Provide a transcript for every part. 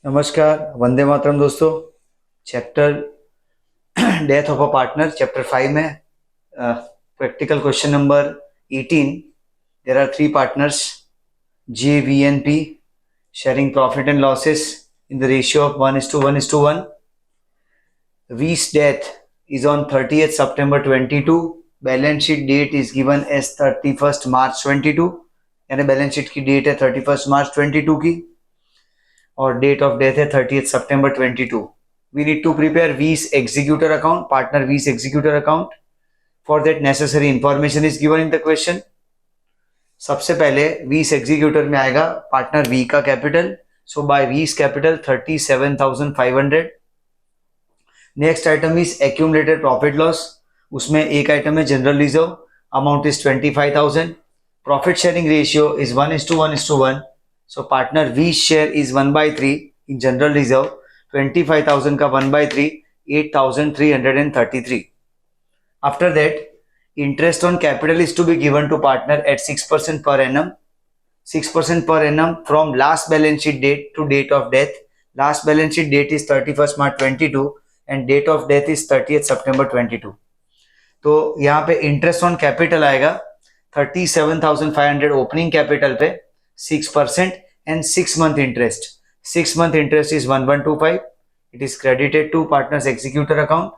नमस्कार, वंदे मातरम दोस्तों। Chapter death of a partner chapter 5 में practical question number 18। There are three partners J V and P sharing profit and losses in the ratio of 1:1:1. V's death is on 30th September 22. Balance sheet date is given as 31st March 22, यानी balance sheet की date है 31st March 22 की और date of death है 30th September 22. We need to prepare V's executor account, partner V's executor account. For that necessary information is given in the question. सबसे पहले V's executor में आएगा partner V का capital. So by V's capital 37,500. Next item is accumulated profit loss. उसमें एक item है general reserve, amount is 25,000. Profit sharing ratio is 1:1:1. So partner V's share is 1/3 in general reserve. 25,000 का 1/3, 8,333. After that, interest on capital is to be given to partner at 6% per annum. 6% per annum from last balance sheet date to date of death. Last balance sheet date is 31st March 22 and date of death is 30th September 22. तो यहाँ पे interest on capital आएगा 37,500 opening capital पे 6% and 6 month interest. 6 month interest is 1125. It is credited to partner's executor account.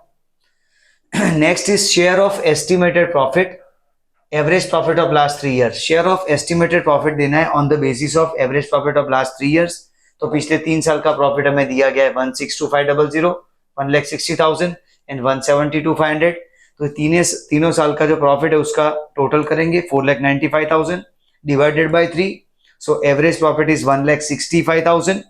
Next is share of estimated profit, average profit of last 3 years. Share of estimated profit देना है on the basis of average profit of last 3 years. तो पिछले 3 साल का profit हमें दिया गया है 1,62,500, 1,60,000 and 1,72,500. तो तीनों साल का जो प्रॉफिट है उसका टोटल करेंगे 4,95,000 divided by 3. So average profit is 1,65,000.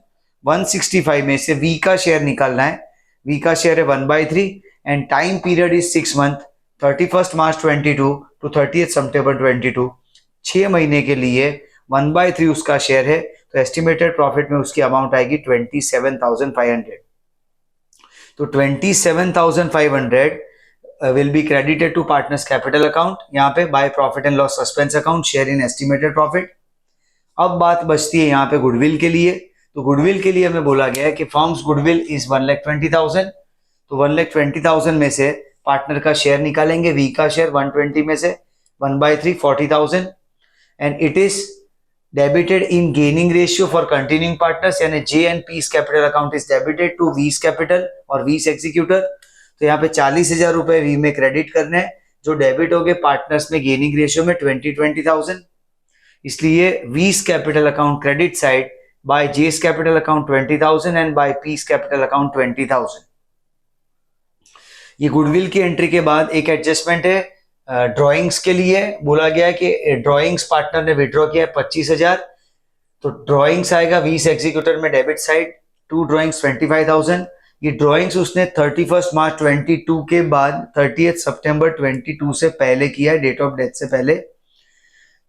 165 में से V का शेयर निकालना है. V का शेयर है 1/3 and time period is 6 month, 31st March 22 to 30th September 22. 6 महीने के लिए 1/3 उसका शेयर है. तो एस्टिमेटेड प्रॉफिट में उसकी अमाउंट आएगी 27,500. तो 27,500 will be credited to partners capital account. यहाँ पे by profit and loss suspense account share in estimated profit. अब बात बचती है यहाँ पे गुडविल के लिए. तो गुडविल के लिए हमें बोला गया है कि फर्म्स गुडविल इज 1,20,000. तो 1,20,000 में से पार्टनर का शेयर निकालेंगे. V का शेयर 120 में से 1/3 40,000 and it is debited in gaining ratio for continuing partners, यानी J and P's capital account is debited to V's capital और V's एग्जीक्यूटर. तो यहाँ पे 40,000 रुपए V में क्रेडिट करने हैं जो डेबिट हो गए पार्टनर्स में गेनिंग रेशियो में 20,000. इसलिए V's capital account credit side by J's capital account 20,000 and by P's capital account 20,000. ये गुडविल की एंट्री के बाद एक एडजस्टमेंट है ड्रॉइंग्स के लिए. बोला गया है कि ड्रॉइंग्स पार्टनर ने विड्रॉ किया है 25,000. तो ड्रॉइंग्स आएगा V's एग्जीक्यूटर में डेबिट साइड, 2 ड्रॉइंग्स 25,000. ये ड्रॉइंग्स उसने 31st March 22 के बाद 30th September 22 से पहले किया है, डेट ऑफ डेथ से पहले.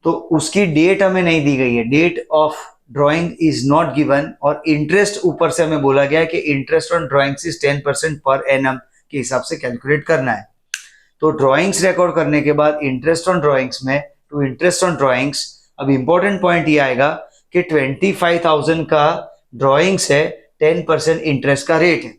तो उसकी डेट हमें नहीं दी गई है. Date of drawing is not given. और इंटरेस्ट ऊपर से हमें बोला गया है कि interest on drawings is 10% per annum के हिसाब से कैलकुलेट करना है. तो ड्रॉइंग्स रिकॉर्ड करने के बाद इंटरेस्ट ऑन ड्रॉइंग्स में टू इंटरेस्ट ऑन ड्रॉइंग्स. अब इंपॉर्टेंट पॉइंट ये आएगा कि 25,000 का ड्रॉइंग्स है, 10% इंटरेस्ट का रेट है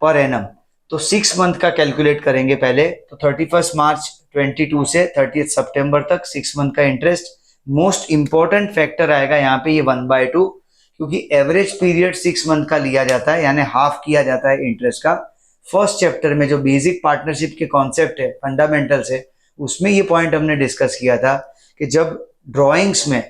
पर एनम. तो 6 मंथ का कैलकुलेट करेंगे पहले. तो 31st March 22 से 30th September तक 6 मंथ का इंटरेस्ट. मोस्ट इंपॉर्टेंट फैक्टर आएगा यहाँ पे ये 1/2, क्योंकि एवरेज पीरियड 6 मंथ का लिया जाता है, यानी हाफ किया जाता है इंटरेस्ट का. फर्स्ट चैप्टर में जो बेसिक पार्टनरशिप के कॉन्सेप्ट है, फंडामेंटल्स है, उसमें ये पॉइंट हमने डिस्कस किया था कि जब ड्रॉइंग्स में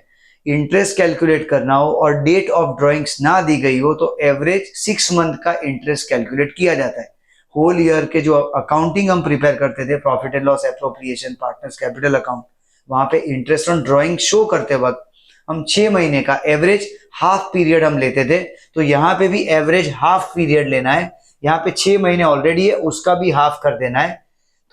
इंटरेस्ट कैलकुलेट करना हो और डेट ऑफ ड्रॉइंग्स ना दी गई हो तो एवरेज 6 मंथ का इंटरेस्ट कैलकुलेट किया जाता है. होल ईयर के जो अकाउंटिंग हम प्रिपेयर करते थे, profit and loss appropriation, partners capital account, वहां पे इंटरेस्ट ऑन ड्रॉइंग शो करते वक्त हम 6 महीने का एवरेज हाफ पीरियड हम लेते थे. तो यहाँ पे भी एवरेज हाफ पीरियड लेना है. यहाँ पे 6 महीने ऑलरेडी है, उसका भी हाफ कर देना है.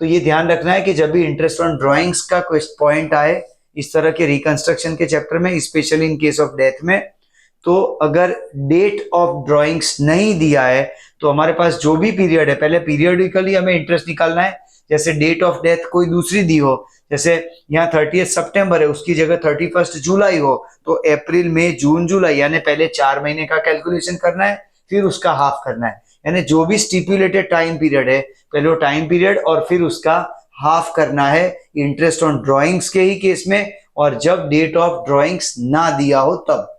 तो ये ध्यान रखना है कि जब भी इंटरेस्ट ऑन ड्रॉइंग्स का कोई पॉइंट आए इस तरह के रिकंस्ट्रक्शन के चैप्टर में, specially in case of death में, तो अगर डेट ऑफ ड्रॉइंग्स नहीं दिया है तो हमारे पास जो भी पीरियड है, पहले पीरियडिकली हमें इंटरेस्ट निकालना है. जैसे डेट ऑफ डेथ कोई दूसरी दी हो, जैसे यहाँ 30th September है, उसकी जगह 31st जुलाई हो, तो अप्रैल मई जून जुलाई, यानी पहले 4 महीने का कैलकुलेशन करना है. फिर उसका हाफ करना है। यानी जो भी स्टिपुलेटेड टाइम पीरियड है, पहले वो टाइम पीरियड और फिर उसका हाफ करना है इंटरेस्ट ऑन ड्रॉइंग्स के ही केस में, और जब डेट ऑफ ड्रॉइंग्स ना दिया हो तब।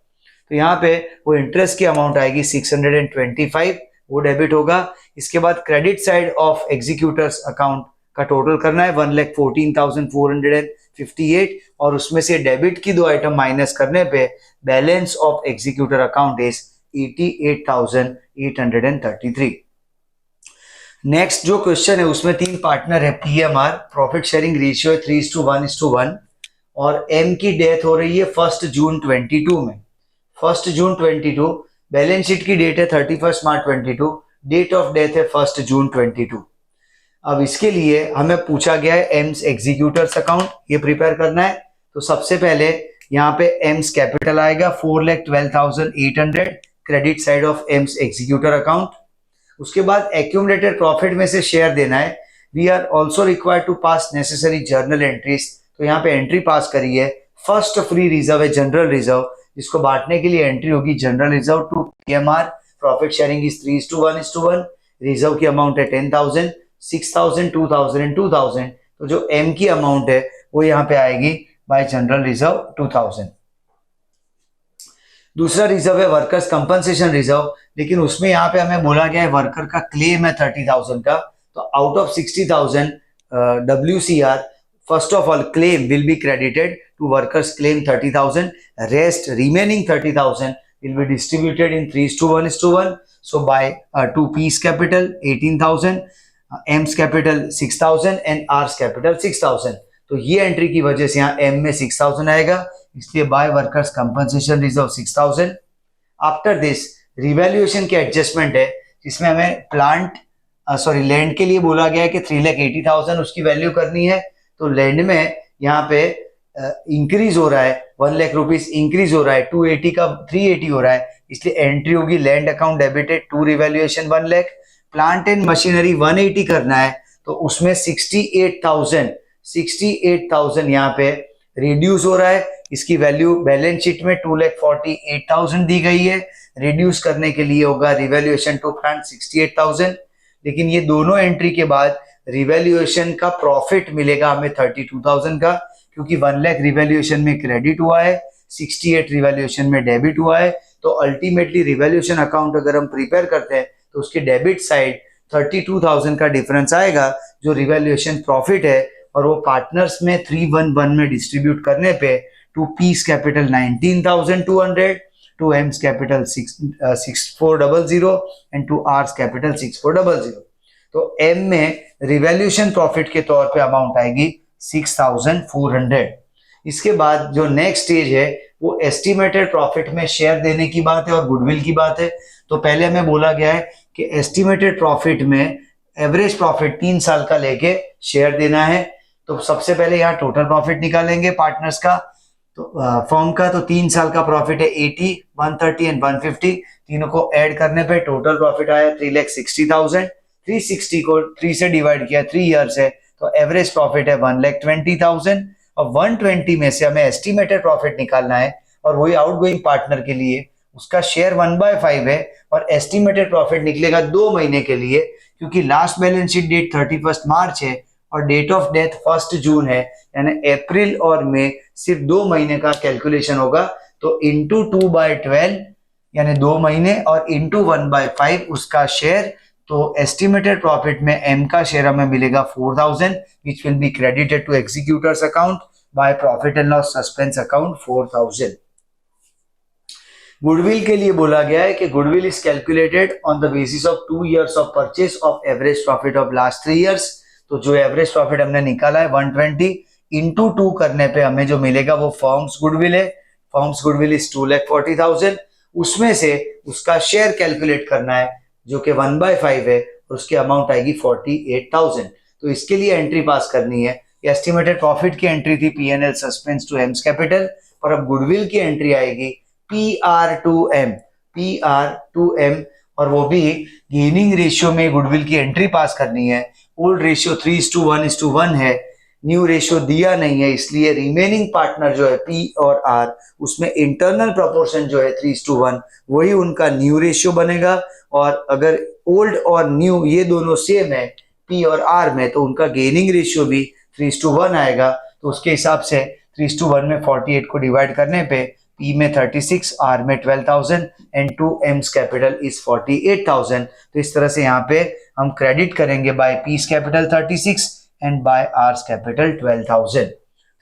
तो यहाँ पे वो इंटरेस्ट की अमाउंट आएगी 625, वो डेबिट होगा। इसके बाद credit side of executors account का टोटल करना है 1,14,458, और उसमें से डेबिट की दो आइटम माइनस करने पे balance of executor account is 88,833। Next जो क्वेश्चन है उसमें 3 पार्टनर है, पीएमआर, प्रॉफिट शेयरिंग रेशियो 3:1:1, और एम की डेथ हो रही है 1 जून 22 में। 1 जून 22, बैलेंस शीट की डेट है 31 मार्च 22, डेट ऑफ डेथ है 1 जून 22। अब इसके लिए हमें पूछा गया है एम्स एग्जीक्यूटर्स अकाउंट, ये प्रिपेयर करना है। तो सबसे पहले यहाँ पे एम्स कैपिटल आएगा 4,12,800, credit side of M's executor account. उसके बाद एक्यूमुलेटेड प्रॉफिट में से शेयर देना है। We are also required to pass necessary journal entries, तो यहाँ पे एंट्री पास करी है। फर्स्ट फ्री रिजर्व है जनरल रिजर्व, जिसको बांटने के लिए एंट्री होगी general reserve to PMR, profit sharing is 3:1:1, reserve की अमाउंट है 10,000, 6,000, 2,000 एंड 2,000। तो जो एम की अमाउंट है वो यहाँ पे आएगी बाय जनरल रिजर्व 2,000। दूसरा रिजर्व है वर्कर्स कंपनसेशन रिजर्व, लेकिन उसमें यहाँ पे हमें बोला गया है वर्कर का क्लेम है 30,000 का। तो out of 60,000 WCR, first of all claim will be credited to workers claim 30,000, rest remaining 30,000 will be distributed in 3:1:1. So by to P's capital 18,000, M's capital 6,000 and R's capital 6,000. तो ये entry की वजह से यहाँ M में 6,000 आएगा, इसलिए by workers compensation reserve 6,000। After this revaluation के एडजस्टमेंट है, जिसमें हमें लैंड के लिए बोला गया है कि 3,80,000 उसकी वैल्यू करनी है। तो लैंड में यहाँ पे इंक्रीज हो रहा है, 1 लाख रुपीज इंक्रीज हो रहा है, 280 का 380 हो रहा है, इसलिए एंट्री होगी land account debited to revaluation 1 lakh. Plant and machinery 180 करना है, तो उसमें 68,000 यहाँ पे रिड्यूस हो रहा है। इसकी वैल्यू बैलेंस शीट में 2,48,000 दी गई है, रिड्यूस करने के लिए होगा रिवैल्यूएशन टू प्लांट 68,000। लेकिन ये दोनों एंट्री के बाद रिवैल्यूएशन का प्रॉफिट मिलेगा हमें 32,000 का, क्योंकि 1 लाख रिवैल्यूएशन में क्रेडिट हुआ है, 68 रिवैल्यूएशन में डेबिट हुआ है। तो अल्टीमेटली रिवैल्यूएशन अकाउंट अगर हम प्रिपेयर करते हैं तो उसके डेबिट साइड 32,000 का डिफरेंस आएगा, जो रिवैल्यूएशन प्रॉफिट है, और वो पार्टनर्स में 3:1:1 में डिस्ट्रीब्यूट करने पे to P's capital 19,200, to M's capital 6,400 and to R's capital 6,400। तो एम में रिवैल्यूएशन प्रॉफिट के तौर पे अमाउंट आएगी 6,400। इसके बाद जो नेक्स्ट स्टेज है वो एस्टिमेटेड प्रॉफिट में शेयर देने की बात है और गुडविल की बात है। तो पहले हमें बोला गया है कि एस्टिमेटेड प्रॉफिट में एवरेज प्रॉफिट 3 साल का लेके शेयर देना है। तो सबसे पहले यहाँ टोटल प्रॉफिट निकालेंगे पार्टनर्स का, तो फर्म का। तो 3 साल का प्रॉफिट है 80, 130 एंड 150, तीनों को ऐड करने पे टोटल प्रॉफिट आया 3,60,000। 360 को 3 से डिवाइड किया, 3 ईयर्स है, तो एवरेज प्रॉफिट है 1,20,000। और 120 में से हमें एस्टिमेटेड प्रॉफिट निकालना है, और वही आउटगोइंग पार्टनर के लिए उसका शेयर 1/5 है, और एस्टिमेटेड प्रॉफिट निकलेगा 2 महीने के लिए, क्योंकि लास्ट बैलेंस शीट डेट 31 मार्च है और डेट ऑफ डेथ 1 जून है, यानी अप्रैल और मई सिर्फ 2 महीने का कैलकुलेशन होगा। तो इंटू 2/12 यानी 2 महीने, और इंटू 1/5 उसका शेयर। तो एस्टिमेटेड प्रॉफिट में एम का शेयर हमें मिलेगा 4,000, which will be credited to executors account by profit and loss suspense account 4,000। Goodwill के लिए बोला गया है कि goodwill is calculated on the basis of 2 years of purchase of average profit of last 3 years। तो जो एवरेज प्रॉफिट हमने निकाला है 120 इंटू 2 करने पे हमें जो मिलेगा वो फर्म्स गुडविल है। फर्म्स गुडविल इज 2,40,000, उसमें से उसका शेयर कैलकुलेट करना है जो कि 1/5 है, और उसकी अमाउंट आएगी 48,000। तो इसके लिए एंट्री पास करनी है। एस्टिमेटेड प्रॉफिट की एंट्री थी P&L suspense to M's capital, और अब गुडविल की एंट्री आएगी PR टू M, और वो भी गेनिंग रेशियो में गुडविल की एंट्री पास करनी है। ओल्ड रेशियो 3:1:1 है, न्यू रेशियो दिया नहीं है, इसलिए रिमेनिंग पार्टनर जो है P और R, उसमें इंटरनल प्रोपोर्शन जो है 3:1, वही उनका न्यू रेशियो बनेगा, और अगर ओल्ड और न्यू ये दोनों सेम है पी और आर में, तो उनका गेनिंग रेशियो भी 3:1 आएगा। तो उसके हिसाब से 3:1 में 48 को डिवाइड करने पे पी में 36, आर में 12,000 and to M's capital is 48,000। तो इस तरह से यहाँ पे हम क्रेडिट करेंगे by P's capital 36 and by R's capital 12,000।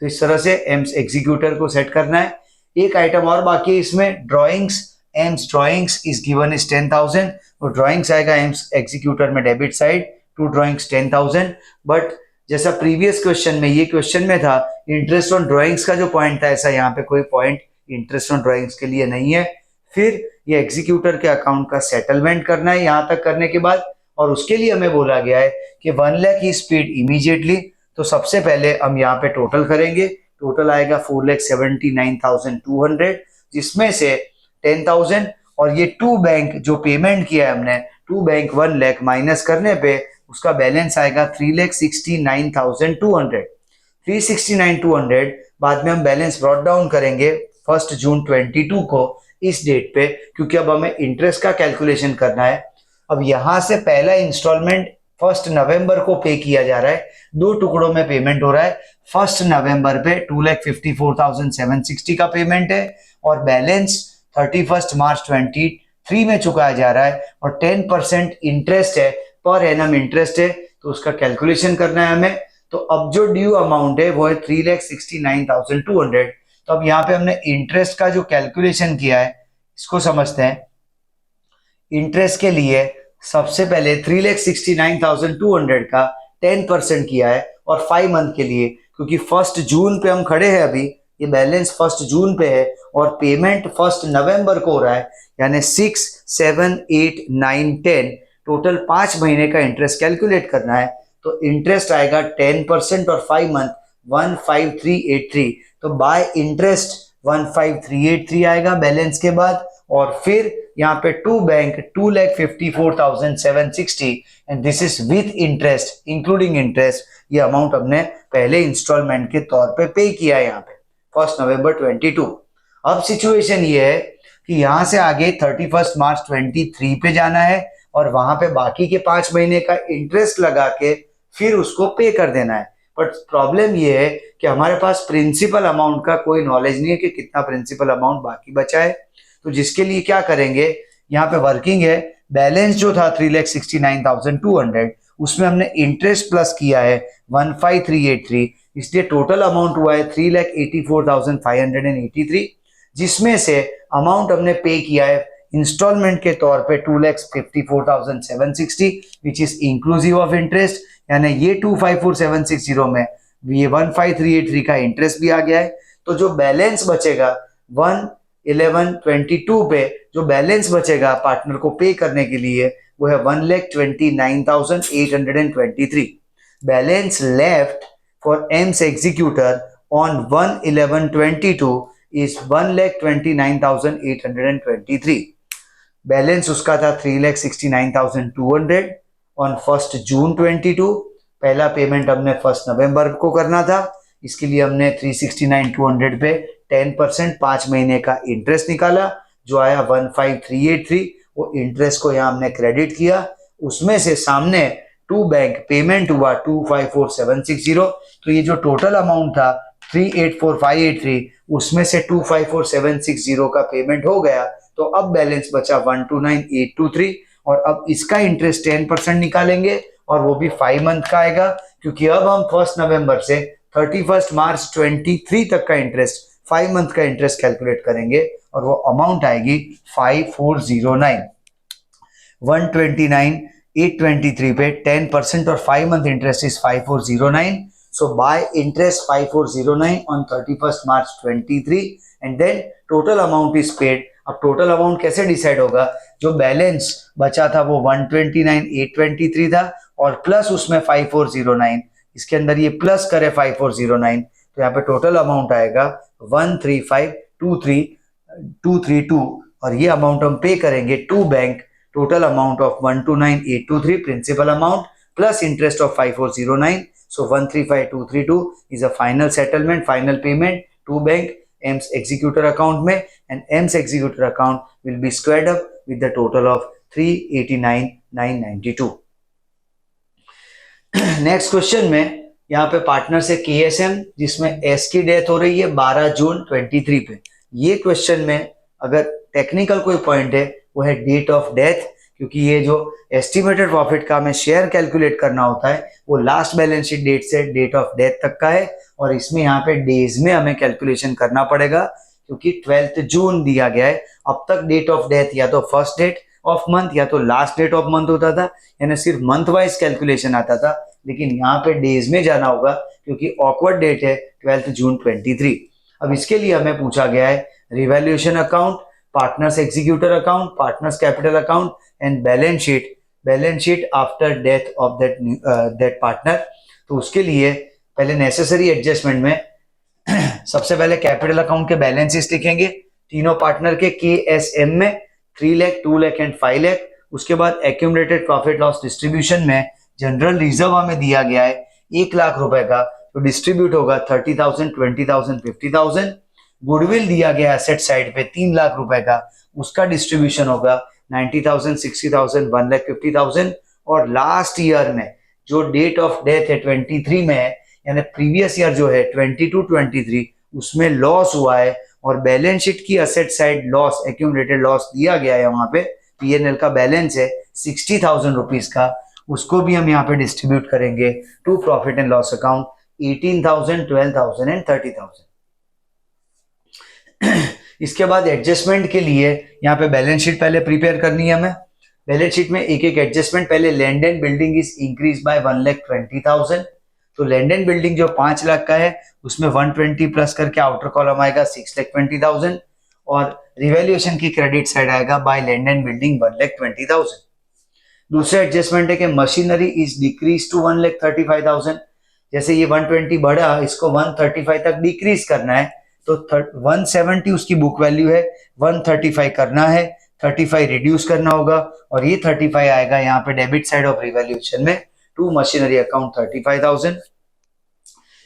तो इस तरह से एम्स एग्जीक्यूटर को सेट करना है। एक आइटम और बाकी है इसमें, drawings. M's drawings is given is 10,000, और ड्रॉइंग्स आएगा एम्स एग्जीक्यूटर में debit side, to drawings 10,000। But जैसा प्रीवियस क्वेश्चन में, ये क्वेश्चन में था इंटरेस्ट ऑन ड्रॉइंग्स का जो पॉइंट था, ऐसा यहाँ पे कोई पॉइंट इंटरेस्ट ऑन ड्रॉइंग्स के लिए नहीं है। फिर ये एग्जीक्यूटर के अकाउंट का सेटलमेंट करना है यहाँ तक करने के बाद, और उसके लिए हमें बोला गया है कि 1 लाख इज पेड इमीडिएटली। तो सबसे पहले हम यहाँ पे टोटल करेंगे, टोटल आएगा 4,79,200, जिसमें से 10,000 और ये टू बैंक जो पेमेंट किया है हमने, टू बैंक 1 लाख माइनस करने पे उसका बैलेंस आएगा 3,69,200। 369,200 बाद में हम बैलेंस ब्रॉट डाउन करेंगे 1 जून 22 को, इस डेट पे, क्योंकि अब हमें इंटरेस्ट का कैलकुलेशन करना है। अब यहां से पहला इंस्टॉलमेंट 1 नवंबर को पे किया जा रहा है, 2 टुकड़ों में पेमेंट हो रहा है। 1 नवंबर पे 2,54,760 का पेमेंट है, और बैलेंस 31 मार्च 23 में चुकाया जा रहा है, और 10% इंटरेस्ट है, पर एनम इंटरेस्ट है, तो उसका कैलकुलेशन करना है हमें। तो अब जो ड्यू अमाउंट है वो है 3,69,200। तो अब यहाँ पे हमने इंटरेस्ट का जो कैलकुलेशन किया है इसको समझते हैं। इंटरेस्ट के लिए सबसे पहले 3,69,200 का 10% किया है, और 5 मंथ के लिए, क्योंकि 1 जून पे हम खड़े हैं अभी, ये बैलेंस 1 जून पे है और पेमेंट 1 नवंबर को हो रहा है, यानी 6, 7, 8, 9, 10 टोटल 5 महीने का इंटरेस्ट कैलकुलेट करना है। तो इंटरेस्ट आएगा 10% और 5 मंथ 15,383। तो बाय इंटरेस्ट 15,383 आएगा बैलेंस के बाद, और फिर यहाँ पे to bank 2,54,760 and this is with interest including interest. ये अमाउंट हमने पहले इंस्टॉलमेंट के तौर पे किया है यहाँ पे 1 नवंबर 22। अब सिचुएशन ये है कि यहाँ से आगे 31 मार्च 23 पे जाना है, और वहां पे बाकी के 5 महीने का इंटरेस्ट लगा के फिर उसको पे कर देना है। बट प्रॉब्लम ये है कि हमारे पास प्रिंसिपल अमाउंट का कोई नॉलेज नहीं है कि कितना प्रिंसिपल अमाउंट बाकी बचा है। तो जिसके लिए क्या करेंगे, यहाँ पे वर्किंग है, बैलेंस जो था 3,69,200, उसमें हमने इंटरेस्ट प्लस किया है 15,383, इसलिए टोटल अमाउंट हुआ है 3,84,583, जिसमें से अमाउंट हमने पे किया है इंस्टॉलमेंट के तौर पे 2,54,760 which is inclusive of interest, यानी ये 254,760 में ये 15,383 का इंटरेस्ट भी आ गया है। तो जो बैलेंस बचेगा 1/11/22 पे जो बैलेंस बचेगा पार्टनर को पे करने के लिए वो है 1,29,823। Balance left for AIIMS executor on 1/11/22 is 1,29,823। Balance उसका था 3,69,200 ऑन 1 जून 22। पहला पेमेंट हमने 1 नवंबर को करना था, इसके लिए हमने 369,200 पे 10% 5 महीने का इंटरेस्ट निकाला जो आया 15,383। वो इंटरेस्ट को यहाँ हमने क्रेडिट किया, उसमें से सामने टू बैंक पेमेंट हुआ 254,760। तो ये जो टोटल अमाउंट था 384,583 उसमें से 254,760 का पेमेंट हो गया। तो अब बैलेंस बचा 129,823 और अब इसका इंटरेस्ट 10% निकालेंगे और वो भी 5 मंथ का आएगा, क्योंकि अब हम 1 नवंबर से 31 मार्च 23 तक का इंटरेस्ट 5 मंथ का इंटरेस्ट कैलकुलेट करेंगे और वो अमाउंट आएगी 5409। 129,823 पे 10% और 5 month interest is 5409. So buy interest 5409 on 31st March 23 and then total amount is paid. अब टोटल अमाउंट कैसे डिसाइड होगा? जो बैलेंस बचा था वो 129,823 था और प्लस उसमें 5409, इसके अंदर ये प्लस करे 5409 तो यहाँ पे टोटल अमाउंट आएगा 135,232 और ये अमाउंट हम पे करेंगे to bank. Total amount of 129,823 principal amount plus interest of 5409. So 135,232 is a final settlement, final payment to bank EMS executor account में, and EMS executor account will be squared up with the total of 389,992। Next question में यहाँ पे partner से KSM जिसमें S की death हो रही है 12 जून 23 पे। ये क्वेश्चन में अगर टेक्निकल कोई पॉइंट है वो है डेट ऑफ डेथ, क्योंकि ये जो एस्टिमेटेड प्रॉफिट का हमें शेयर कैलकुलेट करना होता है वो लास्ट बैलेंस शीट डेट से डेट ऑफ डेथ तक का है, और इसमें यहाँ पे डेज में हमें कैलकुलेशन करना पड़ेगा क्योंकि 12 जून दिया गया है। अब तक डेट ऑफ डेथ या तो फर्स्ट डेट ऑफ मंथ या तो लास्ट डेट ऑफ मंथ होता था, यानी सिर्फ मंथ वाइज कैलकुलेशन आता था, लेकिन यहाँ पे डेज में जाना होगा क्योंकि ऑकवर्ड डेट है 12 जून 23। अब इसके लिए हमें पूछा गया है revaluation account, partners executor account, partners capital account and balance sheet after death of that partner. तो उसके लिए पहले नेसेसरी एडजस्टमेंट में सबसे पहले कैपिटल अकाउंट के बैलेंसेस लिखेंगे तीनों पार्टनर के KSM में 3 लाख, 2 लाख एंड 5 लाख। उसके बाद एक्यूमुलेटेड प्रॉफिट लॉस डिस्ट्रीब्यूशन में जनरल रिजर्व हमें दिया गया है 1 लाख रुपए का, तो डिस्ट्रीब्यूट होगा 30,000, 20,000, 50,000। गुडविल दिया गया एसेट साइड पे 3 लाख रुपए का, उसका डिस्ट्रीब्यूशन होगा 90,000, 60,000, 1,50,000। और लास्ट ईयर में जो डेट ऑफ डेथ है 23 में है, यानी प्रीवियस ईयर जो है 22-23 उसमें लॉस हुआ है और बैलेंस शीट की asset side loss accumulated loss दिया गया है, वहां पे PNL का बैलेंस है 60,000 रुपीज का, उसको भी हम यहाँ पे डिस्ट्रीब्यूट करेंगे to profit and loss account 18,000, 12,000 and 30,000। इसके बाद एडजस्टमेंट के लिए यहाँ पे बैलेंस शीट पहले प्रिपेयर करनी है हमें। बैलेंस शीट में एक एक एडजस्टमेंट, पहले land and building is increase by 1,20,000। तो लैंड एंड बिल्डिंग जो 5 लाख का है उसमें 120 प्लस करके आउटर कॉलम आएगा 6,20,000 और रिवैल्यूएशन की क्रेडिट साइड आएगा बाय लैंड एंड बिल्डिंग 1,20,000। दूसरा एडजस्टमेंट है कि मशीनरी इज डिक्रीज टू 1,35,000। जैसे ये 120 बढ़ा, इसको 135 तक डिक्रीज करना है, तो 170 उसकी बुक वैल्यू है, 135 करना है, 35 रिड्यूस करना होगा और ये 35 आएगा यहाँ पे डेबिट साइड ऑफ रिवैल्यूएशन में टू मशीनरी अकाउंट 35,000।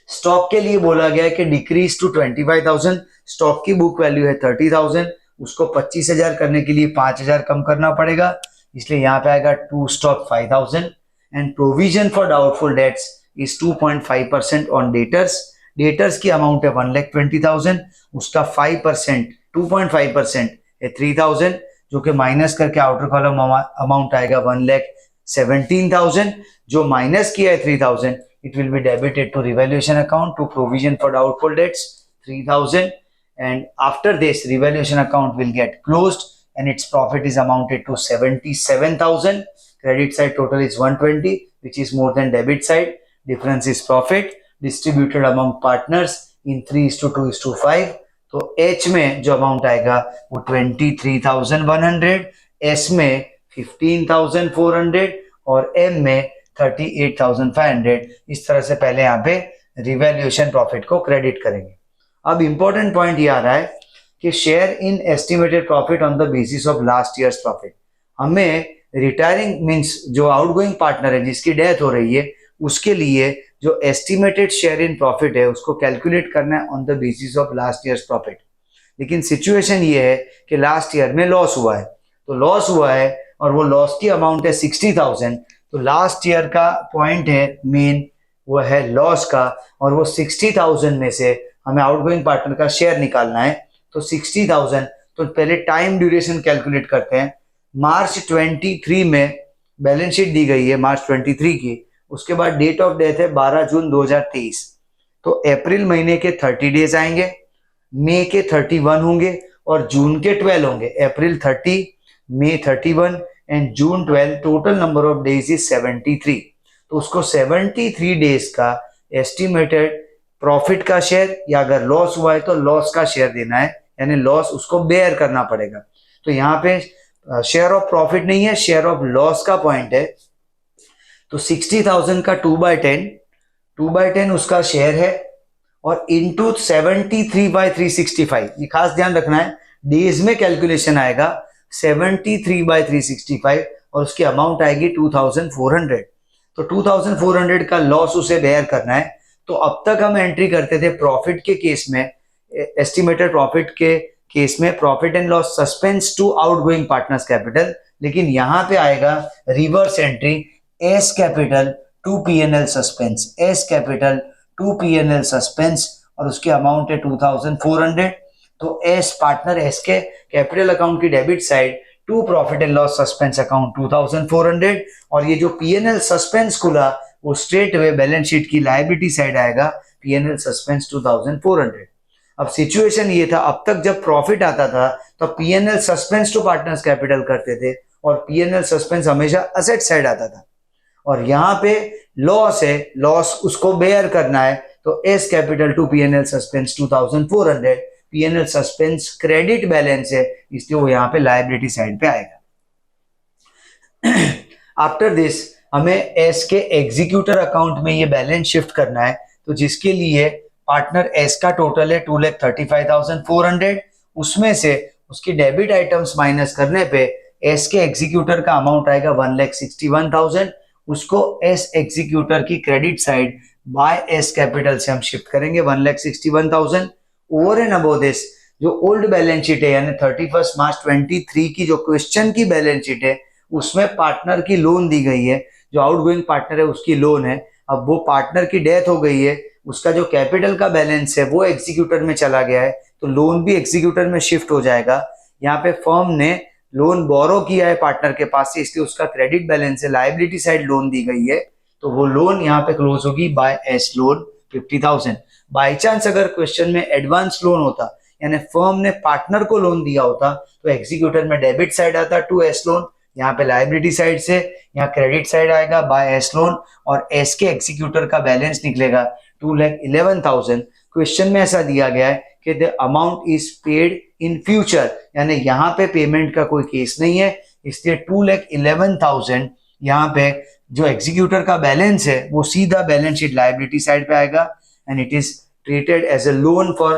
स्टॉक के लिए बोला गया है कि डिक्रीज टू 25,000, स्टॉक की बुक वैल्यू है 30,000, उसको 25,000 करने के लिए 5,000 कम करना पड़ेगा, इसलिए यहाँ पे आएगा to stock 5,000। And provision for doubtful debts is 2.5% on debtors की अमाउंट है 1,20,000, उसका 5% 2.5% है 3,000, जो कि माइनस करके आउटर कॉलम अमाउंट आएगा 1,17,000। जो माइनस किया है 3,000, it will be debited to revaluation account to provision for doubtful debts 3,000, and after this revaluation account will get closed and its profit is amounted to 77,000. Credit side total is 120, which is more than debit side. Difference is profit distributed among partners in 3:2:5. तो H में जो amount आएगा वो 23,100, S में 15,400 और M में 38,500। इस तरह से पहले यहाँ पे रिवैल्यूएशन प्रॉफिट को क्रेडिट करेंगे। अब इंपॉर्टेंट पॉइंट ये आ रहा है कि share in estimated profit on the basis of last years profit. हमें रिटायरिंग मींस जो आउटगोइंग पार्टनर है जिसकी डेथ हो रही है उसके लिए जो एस्टिमेटेड शेयर इन प्रॉफिट है उसको कैलकुलेट करना है on the basis of last years profit. लेकिन सिचुएशन ये है कि लास्ट ईयर में लॉस हुआ है, तो लॉस हुआ है और वो लॉस की अमाउंट है 60,000। तो लास्ट ईयर का पॉइंट है मेन वो है लॉस का, और वो 60,000 में से हमें आउटगोइंग पार्टनर का शेयर निकालना है। तो 60,000, तो पहले टाइम ड्यूरेशन कैलकुलेट करते हैं। मार्च 23 में बैलेंस शीट दी गई है मार्च 23 की, उसके बाद डेट ऑफ डेथ है 12 जून 2023। तो अप्रैल महीने के 30 डेज आएंगे, मई के 31 होंगे और जून के 12 होंगे। अप्रैल 30, मई 31 and June 12, total number of days is 73। तो उसको 73 डेज का एस्टिमेटेड प्रॉफिट का शेयर या अगर लॉस हुआ है तो लॉस का शेयर देना है, यानी लॉस उसको बेयर करना पड़ेगा। तो यहाँ पे शेयर ऑफ प्रॉफिट नहीं है, शेयर ऑफ लॉस का पॉइंट है। तो 60,000 का 2/10 उसका शेयर है और इंटू 73/365, ये खास ध्यान रखना है, डेज में कैलकुलेशन आएगा 73/365 और उसकी अमाउंट आएगी 2,400। तो 2,400 का लॉस उसे बेयर करना है। तो अब तक हम एंट्री करते थे प्रॉफिट के केस में, एस्टिमेटेड प्रॉफिट के केस में profit and loss suspense to outgoing partners capital, लेकिन यहाँ पे आएगा reverse entry S capital to PNL suspense, S capital to PNL suspense, और उसकी अमाउंट है 2400। तो एस पार्टनर एस के कैपिटल अकाउंट की debit side to profit and loss suspense account 2400, और ये जो पीएनएल सस्पेंस खुला वो स्ट्रेट वे बैलेंस शीट की लायबिलिटी साइड आएगा पीएनएल सस्पेंस 2400। अब सिचुएशन ये था, अब तक जब प्रॉफिट आता था तो PNL suspense to partners capital करते थे और पीएनएल सस्पेंस हमेशा असेट साइड आता था, और यहाँ पे लॉस है, लॉस उसको बेयर करना है, तो S capital to PNL suspense 2400, PNL suspense credit balance है इसलिए वो यहाँ पे लायबिलिटी साइड पे आएगा। आफ्टर दिस हमें एस के एग्जीक्यूटर अकाउंट में ये बैलेंस शिफ्ट करना है, तो जिसके लिए पार्टनर एस का टोटल है 2,35,400, उसमें से उसकी डेबिट आइटम्स माइनस करने पे एस के एग्जीक्यूटर का अमाउंट आएगा 1,61,000, उसको एस एग्जीक्यूटर की credit side by S capital से हम शिफ्ट करेंगे 1,61,000। ओवर एंड अबव दिस जो ओल्ड बैलेंस शीट है यानी 31 मार्च 23 की जो क्वेश्चन की बैलेंस शीट है उसमें पार्टनर की लोन दी गई है, जो आउटगोइंग पार्टनर है उसकी लोन है। अब वो पार्टनर की डेथ हो गई है, उसका जो कैपिटल का बैलेंस है वो एग्जीक्यूटर में चला गया है, तो लोन भी एग्जीक्यूटर में शिफ्ट हो जाएगा। यहाँ पे फर्म ने लोन बोरो किया है पार्टनर के पास से, इसलिए उसका क्रेडिट बैलेंस है, लायबिलिटी साइड लोन दी गई है, तो वो लोन यहाँ पे क्लोज होगी by S loan 50,000। By chance अगर क्वेश्चन में एडवांस लोन होता यानी फर्म ने पार्टनर को लोन दिया होता तो एग्जीक्यूटर में डेबिट साइड आता टू एस लोन, यहाँ पे लायबिलिटी साइड से यहाँ क्रेडिट साइड आएगा बाय एस लोन, और एस के एग्जीक्यूटर का बैलेंस निकलेगा 2,11,000। क्वेश्चन में ऐसा दिया गया है कि the amount is paid in future, यानी यहाँ पे पेमेंट का कोई केस नहीं है, इसलिए 2,11,000 यहाँ पे जो एग्जीक्यूटर का बैलेंस है वो सीधा बैलेंस शीट लायबिलिटी साइड पे आएगा, and it is treated as a loan for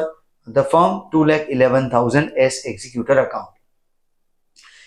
the firm 2,11,000 as executor account.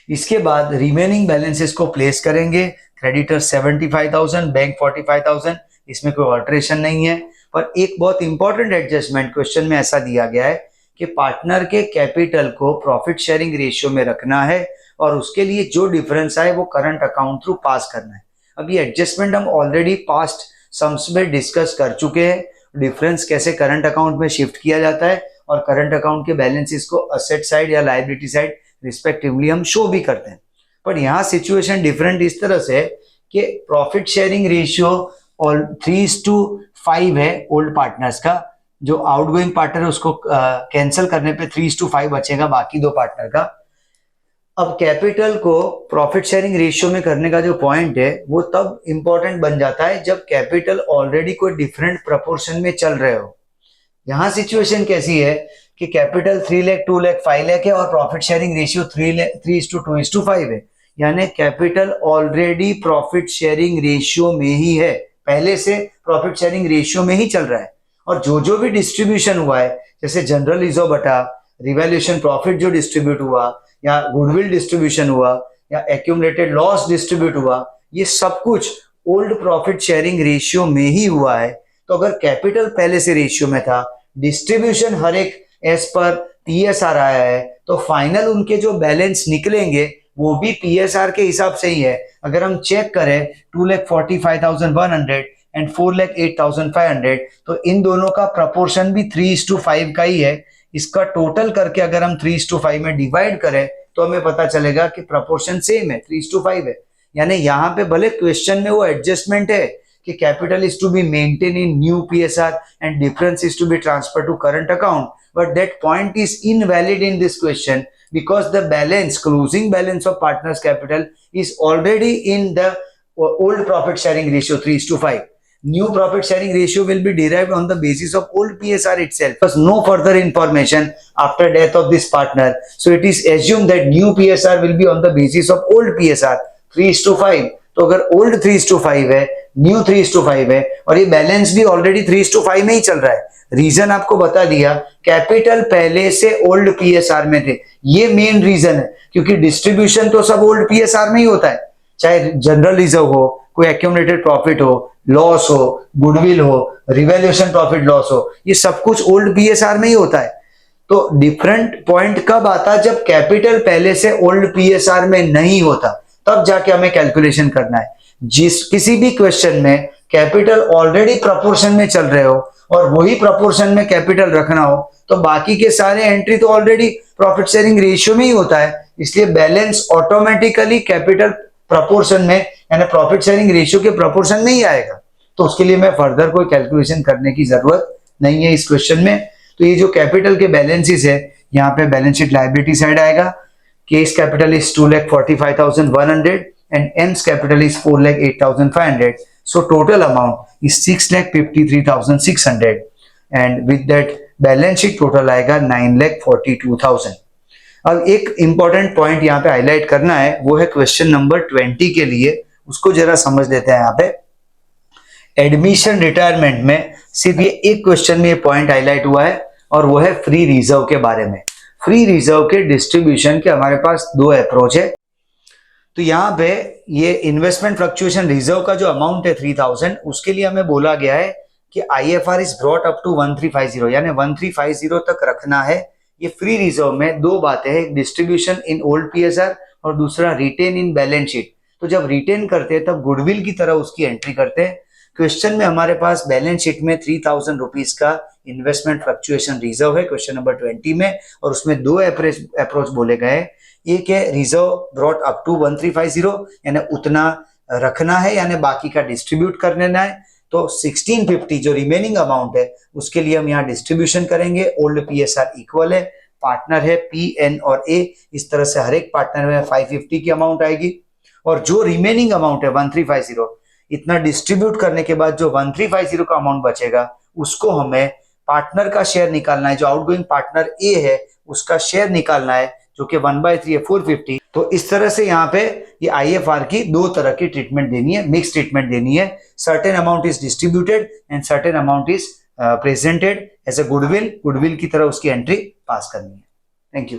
इसके बाद रिमेनिंग बैलेंसेस को प्लेस करेंगे, क्रेडिटर 75,000, बैंक 45,000, इसमें कोई ऑल्टरेशन नहीं है। पर एक बहुत इंपॉर्टेंट एडजस्टमेंट क्वेश्चन में ऐसा दिया गया है कि पार्टनर के कैपिटल को प्रॉफिट शेयरिंग रेशियो में रखना है और उसके लिए जो डिफरेंस आए वो करंट अकाउंट थ्रू पास करना है। अब ये एडजस्टमेंट हम ऑलरेडी पास्ट सम्स में डिस्कस कर चुके हैं, डिफरेंस कैसे करंट अकाउंट में शिफ्ट किया जाता है और करंट अकाउंट के बैलेंसेस को असेट साइड या लायबिलिटी साइड रिस्पेक्टिवली हम शो भी करते हैं। पर यहाँ सिचुएशन डिफरेंट इस तरह से कि प्रॉफिट शेयरिंग रेशियो और 3:5 है ओल्ड पार्टनर्स का, जो आउटगोइंग पार्टनर है उसको कैंसिल करने पे 3:5 बचेगा बाकी दो पार्टनर का। अब कैपिटल को प्रॉफिट शेयरिंग रेशियो में करने का जो पॉइंट है वो तब इंपॉर्टेंट बन जाता है जब कैपिटल ऑलरेडी कोई डिफरेंट प्रपोर्शन में चल रहे हो। यहाँ सिचुएशन कैसी है कि कैपिटल 3 लाख 2 लाख 5 लाख है और प्रॉफिट शेयरिंग रेशियो 3:2:5 है, यानी capital already profit sharing ratio में ही है, पहले से प्रॉफिट शेयरिंग रेशियो में ही चल रहा है। और जो भी डिस्ट्रीब्यूशन हुआ है जैसे जनरल रिजर्व बटा रिवैल्यूएशन प्रॉफिट जो डिस्ट्रीब्यूट हुआ या गुडविल डिस्ट्रीब्यूशन हुआ या एक्यूमुलेटेड लॉस डिस्ट्रीब्यूट हुआ, ये सब कुछ ओल्ड प्रॉफिट शेयरिंग रेशियो में ही हुआ है। तो अगर कैपिटल पहले से रेशियो में था, डिस्ट्रीब्यूशन हर एक एज पर पीएसआर आया है, तो फाइनल उनके जो बैलेंस निकलेंगे वो भी पीएसआर के हिसाब से ही है। अगर हम चेक करें 2,45,100 एंड 4,08,500, तो इन दोनों का प्रपोर्शन भी 3:5 का ही है। इसका टोटल करके अगर हम 3:5 में डिवाइड करें तो हमें पता चलेगा कि प्रपोर्शन सेम है, 3:5 है। यानी यहाँ पे भले क्वेश्चन में वो एडजस्टमेंट है कि capital is to be maintain in new PSR and difference is to be transfer to current account, but that point is invalid in this question because the balance, closing balance of partners capital is already in the old profit sharing ratio 3:5. New profit sharing ratio will be derived on the basis of old PSR itself. Because no further information after death of this partner, so it is assumed that new PSR will be on the basis of old PSR 3:5. तो अगर old 3:5 है, new 3:5 है और ये balance भी already 3:5 में ही चल रहा है। रीजन आपको बता दिया, कैपिटल पहले से ओल्ड पीएसआर में थे, ये मेन रीजन है, क्योंकि डिस्ट्रीब्यूशन तो सब ओल्ड पीएसआर में ही होता है, चाहे जनरल रिजर्व हो, कोई एक्यूमुलेटेड प्रॉफिट हो, लॉस हो, गुडविल हो, रिवैल्यूएशन प्रॉफिट लॉस हो, ये सब कुछ ओल्ड पीएसआर में ही होता है। तो डिफरेंट पॉइंट कब आता, जब कैपिटल पहले से ओल्ड पीएसआर में नहीं होता, तब जाके हमें कैलकुलेशन करना है। जिस किसी भी क्वेश्चन में कैपिटल ऑलरेडी प्रोपोर्शन में चल रहे हो और वही प्रोपोर्शन में कैपिटल रखना हो तो बाकी के सारे एंट्री तो ऑलरेडी प्रॉफिट शेयरिंग रेशियो में ही होता है, इसलिए बैलेंस ऑटोमेटिकली कैपिटल प्रोपोर्शन में यानी प्रॉफिट शेयरिंग रेशियो के प्रोपोर्शन में ही आएगा। तो उसके लिए मैं फर्दर कोई कैलकुलेशन करने की जरूरत नहीं है इस क्वेश्चन में। तो ये जो कैपिटल के बैलेंसेस है, यहाँ पे बैलेंस शीट लायबिलिटी साइड आएगा, case capital is 2,45,100 and M's capital is 4,08,500. So total amount is 6,53,600 and with that balance sheet total आएगा 9,42,000। अब एक इंपॉर्टेंट पॉइंट यहाँ पे हाईलाइट करना है, वो है क्वेश्चन नंबर 20 के लिए, उसको जरा समझ लेते हैं। यहाँ पे एडमिशन रिटायरमेंट में सिर्फ ये एक क्वेश्चन में ये पॉइंट हाईलाइट हुआ है और वो है फ्री रिजर्व के बारे में। फ्री रिजर्व के डिस्ट्रीब्यूशन के हमारे पास दो अप्रोच है। तो यहाँ पे ये इन्वेस्टमेंट फ्लक्चुएशन रिजर्व का जो अमाउंट है 3000, उसके लिए हमें बोला गया है कि IFR is brought up to 1350 यानी 1350 तक रखना है। ये फ्री रिजर्व में दो बातें हैं, डिस्ट्रीब्यूशन इन ओल्ड PSR और दूसरा रिटेन इन बैलेंस शीट। तो जब रिटेन करते हैं तब गुडविल की तरह उसकी एंट्री करते हैं। क्वेश्चन में हमारे पास बैलेंस शीट में 3000 रुपीज का इन्वेस्टमेंट फ्लक्चुएशन रिजर्व है क्वेश्चन नंबर 20 में, और उसमें दो अप्रोच बोले गए। एक है रिजर्व ब्रॉट अप टू 1350 यानी उतना रखना है यानी बाकी का डिस्ट्रीब्यूट कर लेना है। तो 1650 जो रिमेनिंग अमाउंट है उसके लिए हम यहाँ डिस्ट्रीब्यूशन करेंगे। ओल्ड PSR इक्वल है, पार्टनर है P, N और A, इस तरह से हर एक पार्टनर में 550 की अमाउंट आएगी। और जो रिमेनिंग अमाउंट है 1350, इतना डिस्ट्रीब्यूट करने के बाद जो 1350 का अमाउंट बचेगा उसको हमें पार्टनर का शेयर निकालना है। जो आउटगोइंग पार्टनर A है उसका शेयर निकालना है जो कि 1/3 है 450। तो इस तरह से यहाँ पे ये IFR की दो तरह की ट्रीटमेंट देनी है, मिक्स ट्रीटमेंट देनी है। Certain amount is distributed and certain amount is presented as a goodwill की तरह उसकी एंट्री पास करनी है। Thank you.